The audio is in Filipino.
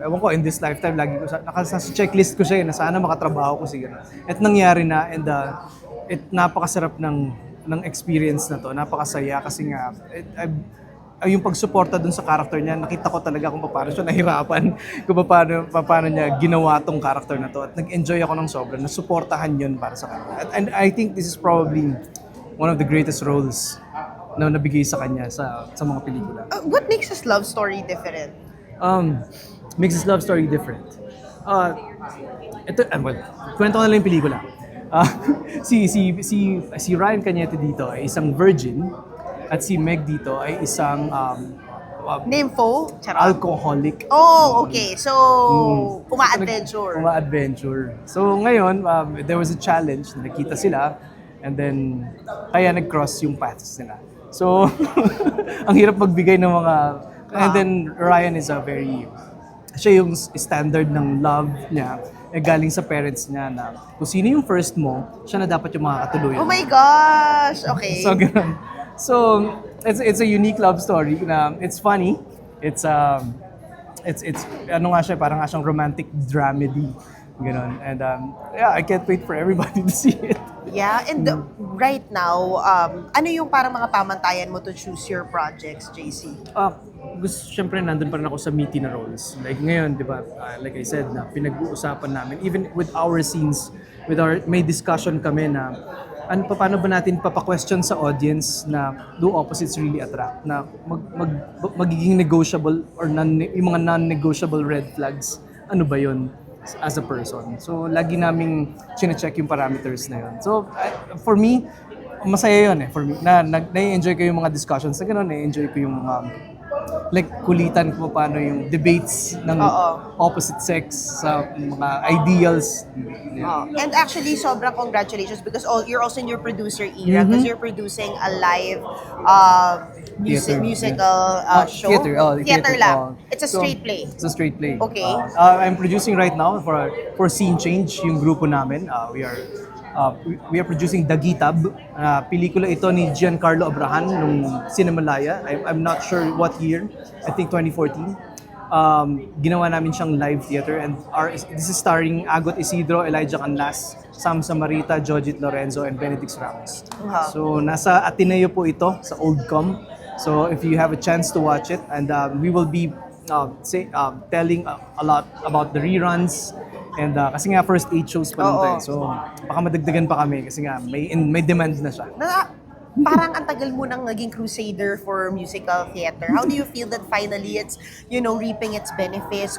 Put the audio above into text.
ewan ko, in this lifetime, lagi ko nasa checklist ko siya na sana makatrabaho ko siya. At nangyari na, and napakasarap ng experience na to, napakasaya kasi nga, yung pagsuporta dun sa character niya, nakita ko talaga kung paano siya nahirapan, kung paano niya ginawa tong character na to. At nag-enjoy ako ng sobra, nasuportahan yun para sa kanya. And I think this is probably one of the greatest roles na nabigay sa kanya sa mga pelikula. What makes his love story different? Makes his love story different. Kwento ko na lang yung pelikula. Si Ryan Cañete dito ay isang virgin at si Meg dito ay isang Nympho? Charot. alcoholic. Oh, okay. So, uma-adventure. Uma-adventure. So ngayon, there was a challenge na nakita sila and then kaya nag-cross yung paths nila. So, ang hirap magbigay ng mga... And then Ryan is siya yung standard ng love niya galing sa parents niya na kung sino yung first mo, siya na dapat yung makakatuluyan. Oh my gosh! Okay. So, ganun. So, it's a unique love story na it's funny. It's ano nga siya, parang nga siyang romantic dramedy. Ganun. And yeah, I can't wait for everybody to see it. Yeah, and right now, ano yung parang mga pamantayan mo to choose your projects, JC? Siyempre, nandun pa rin ako sa meaty na roles. Like ngayon, di ba, like I said, na pinag-uusapan namin, even with our scenes, may discussion kami na paano ba natin papa-question sa audience na do opposites really attract, na magiging negotiable or yung mga non-negotiable red flags, ano ba yun as a person. So, lagi naming chine-check yung parameters na yun. So, for me, masaya yun for me. Na-enjoy ko yung mga discussions na gano'n, na-enjoy ko yung mga like kulitan ko paano yung debates ng opposite sex sa mga ideals. Yeah. And actually, sobrang congratulations because you're also in your producer era because you're producing a live musical show. Theater lang. It's a straight play. It's a straight play. Okay. I'm producing right now for Scene Change, yung grupo namin. We are producing Dagitab. Pelikula ito ni Giancarlo Abrahan nung Cinemalaya. I'm not sure what year. I think 2014. Ginawa namin siyang live theater and this is starring Agot Isidro, Elijah Canlas, Sam Samarita, Jojit Lorenzo, and Benedict Ramos. So nasa Ateneo po ito sa Old Com. So if you have a chance to watch it, and we will be telling a lot about the reruns. And kasi nga first 8 shows pa lang tayo. So baka madagdagan pa kami kasi nga may demand na siya. Parang ang tagal mo nang naging crusader for musical theater. How do you feel that finally it's, reaping its benefits?